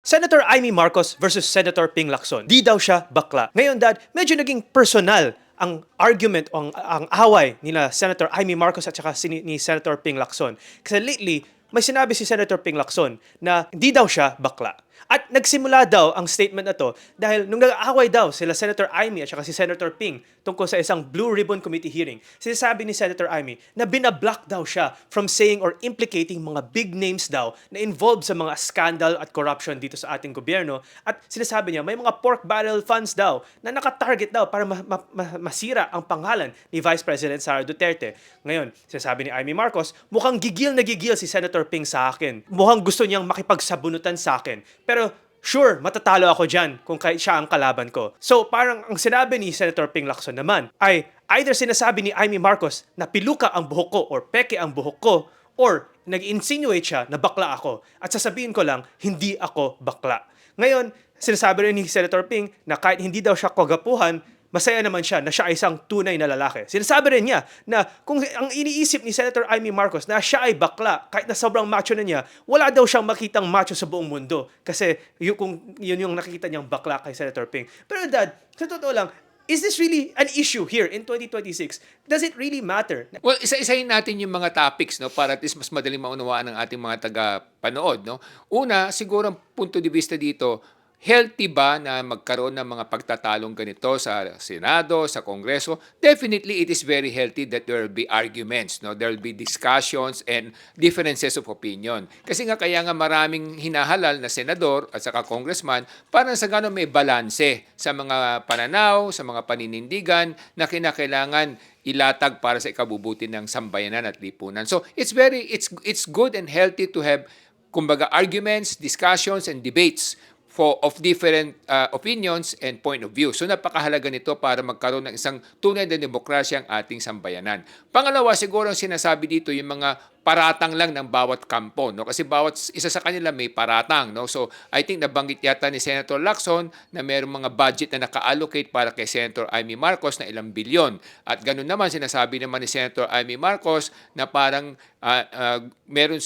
Senator Amy Marcos versus Senator Ping Lacson. Di daw siya bakla. Ngayon, Dad, medyo naging personal ang argument o ang away nila Senator Amy Marcos at saka ni Senator Ping Lacson. Kasi lately, may sinabi si Senator Ping Lacson na di daw siya bakla. At nagsimula daw ang statement na to dahil nung nag-aaway daw sila Senator Amy at saka si Senator Ping tungkol sa isang Blue Ribbon Committee hearing, sinasabi ni Senator Amy na binablock daw siya from saying or implicating mga big names daw na involved sa mga scandal at corruption dito sa ating gobyerno. At sinasabi niya may mga pork barrel funds daw na nakatarget daw para masira ang pangalan ni Vice President Sara Duterte. Ngayon, sinasabi ni Amy Marcos, mukhang gigil na gigil si Senator Ping sa akin. Mukhang gusto niyang makipagsabunutan sa akin. Pero sure, matatalo ako dyan kung siya ang kalaban ko. So parang ang sinabi ni Senator Ping Lacson naman ay either sinasabi ni Amy Marcos na piluka ang buhok ko or peke ang buhok ko or nag-insinuate siya na bakla ako. At sasabihin ko lang, hindi ako bakla. Ngayon, sinasabi rin ni Senator Ping na kahit hindi daw siya kagapuhan, masaya naman siya na siya ay isang tunay na lalaki. Sinasabi rin niya na kung ang iniisip ni Senator Amy Marcos na siya ay bakla, kahit na sobrang macho na niya, wala daw siyang makitang macho sa buong mundo. Kasi kung yun yung nakikita niyang bakla kay Senator Ping. Pero Dad, sa totoo lang, is this really an issue here in 2026? Does it really matter? Well, isa-isahin natin yung mga topics, no, para at least mas madaling maunawaan ng ating mga taga-panood, no. Una, siguro ang punto de vista dito, healthy ba na magkaroon ng mga pagtatalong ganito sa Senado, sa Kongreso? Definitely, it is very healthy that there will be arguments, no? There will be discussions and differences of opinion. Kasi nga kaya nga maraming hinahalal na senador at saka congressman para sa gano'n may balanse sa mga pananaw, sa mga paninindigan na kinakailangan ilatag para sa ikabubuti ng sambayanan at lipunan. So, it's good and healthy to have kumbaga arguments, discussions and debates of different opinions and point of view. So napakahalaga nito para magkaroon ng isang tunay na demokrasya ang ating sambayanan. Pangalawa, siguro ang sinasabi dito yung mga paratang lang ng bawat kampo, no? Kasi bawat isa sa kanila may paratang, no? So I think nabanggit yata ni Senator Lacson na mayroong mga budget na naka-allocate para kay Senator Amy Marcos na ilang bilyon. At ganun naman sinasabi naman ni Senator Amy Marcos na parang meron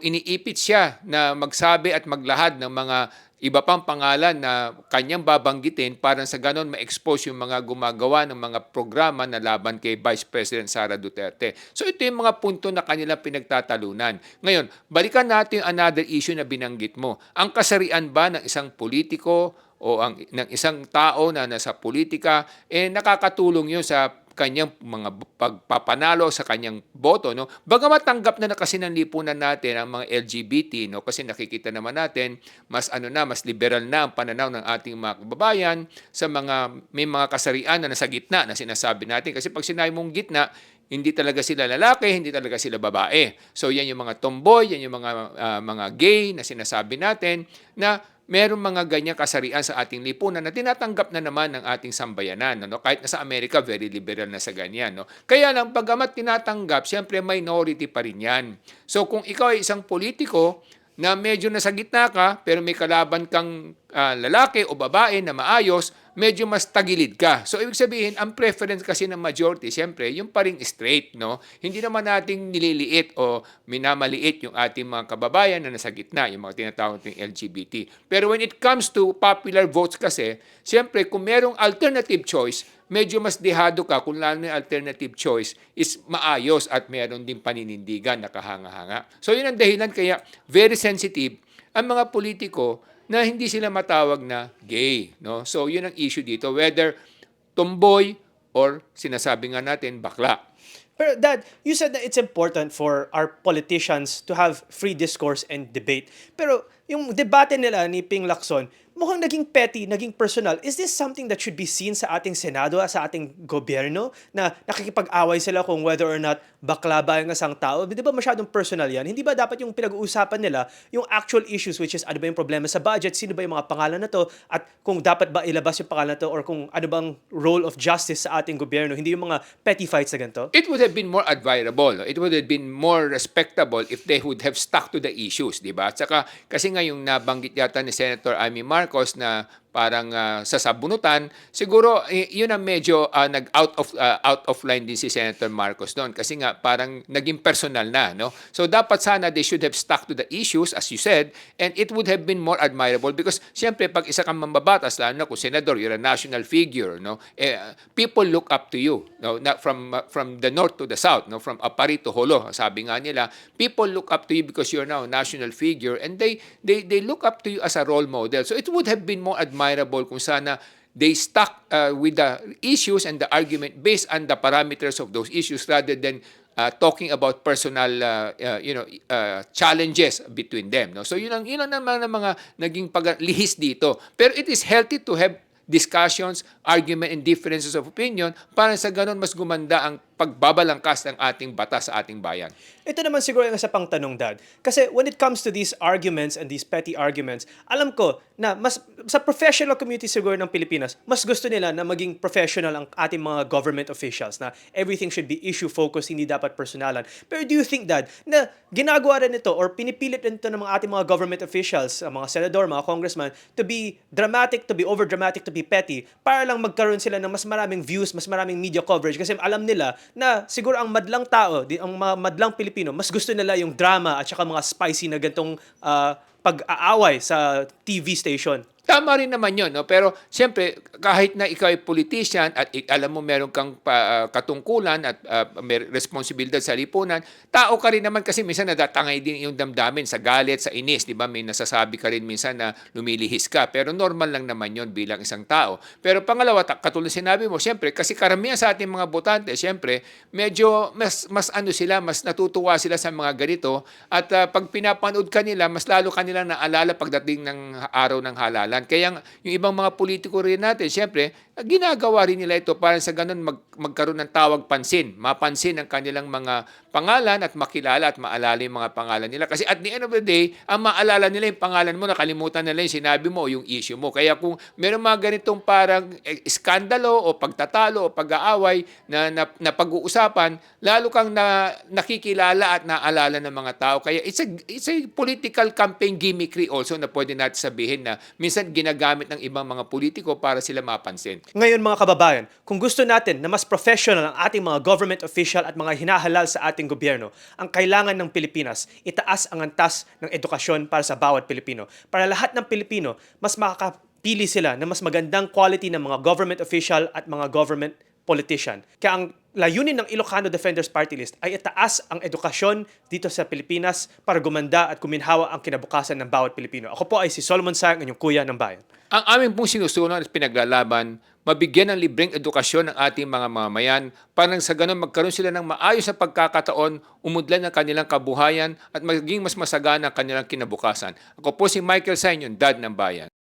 iniipit siya na magsabi at maglahad ng mga iba pang pangalan na kanyang babanggitin para sa ganon ma-expose yung mga gumagawa ng mga programa na laban kay Vice President Sara Duterte. So ito yung mga punto na kanilang pinagtatalunan. Ngayon, balikan natin another issue na binanggit mo. Ang kasarian ba ng isang politiko o ng isang tao na nasa politika, nakakatulong yun sa kanyang mga pagpapanalo sa kanyang boto, no? Bagamat tanggap na kasi ng lipunan natin ang mga LGBT, no? Kasi nakikita naman natin mas liberal na ang pananaw ng ating mga kababayan sa may mga kasarian na nasa gitna na sinasabi natin. Kasi pag sinabi mong gitna, hindi talaga sila lalaki, hindi talaga sila babae. So yan yung mga tomboy, yan yung mga gay na sinasabi natin na merong mga ganyang kasarian sa ating lipunan na tinatanggap na naman ng ating sambayanan. No? Kahit na sa Amerika, very liberal na sa ganyan. No? Kaya lang, pagamat tinatanggap, siyempre minority pa rin yan. So kung ikaw ay isang politiko na medyo nasa gitna ka, pero may kalaban kang lalaki o babae na maayos, medyo mas tagilid ka. So, ibig sabihin, ang preference kasi ng majority, siyempre, yung paring straight, no? Hindi naman nating nililiit o minamaliit yung ating mga kababayan na nasa gitna, yung mga tinatawag nating LGBT. Pero when it comes to popular votes kasi, siyempre, kung merong alternative choice, medyo mas dehado ka kung lalo na alternative choice is maayos at meron din paninindigan na kahanga-hanga. So, yun ang dahilan kaya very sensitive ang mga politiko na hindi sila matawag na gay, no? So, yun ang issue dito, whether tomboy or sinasabi nga natin bakla. Pero Dad, you said that it's important for our politicians to have free discourse and debate. Pero yung debate nila ni Ping Lacson, mukhang naging petty, naging personal. Is this something that should be seen sa ating Senado, sa ating gobyerno? Na nakikipag-away sila kung whether or not bakla ba ang isang tao? Di ba masyadong personal yan? Hindi ba dapat yung pinag-uusapan nila yung actual issues, which is ano ba yung problema sa budget, sino ba yung mga pangalan na to, at kung dapat ba ilabas yung pangalan na to, or kung ano bang role of justice sa ating gobyerno, hindi yung mga petty fights na ganito? It would have been more admirable. It would have been more respectable if they would have stuck to the issues, di ba? At saka, kasi nga yung nabanggit yata ni Senator Amy Marcos na parang sa sabunutan, siguro yun ang medyo out of line din si Senator Marcos doon kasi nga parang naging personal na, no? So dapat sana they should have stuck to the issues as you said, and it would have been more admirable because siyempre pag isa kang mambabatas, lalo na kung senador, you're a national figure, no? People look up to you, no? Not from the north to the south, no? From Apari to Holo, sabi nga nila, people look up to you because you're now a national figure, and they look up to you as a role model. So it would have been more admirable kung sana they stuck with the issues and the argument based on the parameters of those issues rather than talking about personal challenges between them, no? So yun ang naman ang mga naging paglihis dito. Pero it is healthy to have discussions, argument, and differences of opinion para sa ganun mas gumanda ang pagbabalangkas ng ating batas sa ating bayan. Ito naman siguro yung isa pang tanong, Dad. Kasi when it comes to these arguments and these petty arguments, alam ko na mas sa professional community siguro ng Pilipinas, mas gusto nila na maging professional ang ating mga government officials, na everything should be issue-focused, hindi dapat personalan. Pero do you think, Dad, na ginagawa rin ito or pinipilit rin ito ng mga ating mga government officials, mga senador, mga congressman, to be dramatic, to be over-dramatic, to be petty, para lang magkaroon sila ng mas maraming views, mas maraming media coverage kasi alam nila na siguro ang madlang tao, ang mga madlang Pilipino, mas gusto nila yung drama at saka mga spicy na gantong pag-aaway sa TV station. Tama rin naman yun, no? Pero siyempre, kahit na ikaw ay politician at alam mo meron kang katungkulan at may responsibilidad sa lipunan, tao ka rin naman kasi minsan nadatangay din yung damdamin sa galit, sa inis, di ba? May nasasabi ka rin minsan na lumilihis ka. Pero normal lang naman yun bilang isang tao. Pero pangalawa, katulad sinabi mo, siyempre, kasi karamihan sa ating mga botante, siyempre, medyo mas sila, mas natutuwa sila sa mga ganito. At pag pinapanood ka nila, mas lalo kanilang naalala pagdating ng araw ng halalan. Kaya yung ibang mga politiko rin natin, siyempre, ginagawa rin nila ito para sa ganun magkaroon ng tawag pansin. Mapansin ang kanilang mga pangalan at makilala at maalala yung mga pangalan nila. Kasi at the end of the day, ang maalala nila yung pangalan mo, nakalimutan nila yung sinabi mo o yung issue mo. Kaya kung meron mga ganitong parang iskandalo o pagtatalo o pag-aaway na pag-uusapan, lalo kang nakikilala at naalala ng mga tao. Kaya it's a political campaign gimmickry also na pwede natin sabihin na minsan ginagamit ng ibang mga politiko para sila mapansin. Ngayon mga kababayan, kung gusto natin na mas professional ang ating mga government official at mga hinahalal sa ating gobyerno, ang kailangan ng Pilipinas, itaas ang antas ng edukasyon para sa bawat Pilipino. Para lahat ng Pilipino, mas makakapili sila na mas magandang quality ng mga government official at mga government politician. Kaya ang layunin ng Ilocano Defenders Party List ay itaas ang edukasyon dito sa Pilipinas para gumanda at kuminhawa ang kinabukasan ng bawat Pilipino. Ako po ay si Solomon Sang, inyong kuya ng bayan. Ang aming pong sinusunod at pinaglalaban, mabigyan ng libreng edukasyon ng ating mga mamamayan para sa ganun magkaroon sila ng maayos na pagkakataon, umudlan ng kanilang kabuhayan at maging mas masagana ang kanilang kinabukasan. Ako po si Michael Sang, yung dad ng bayan.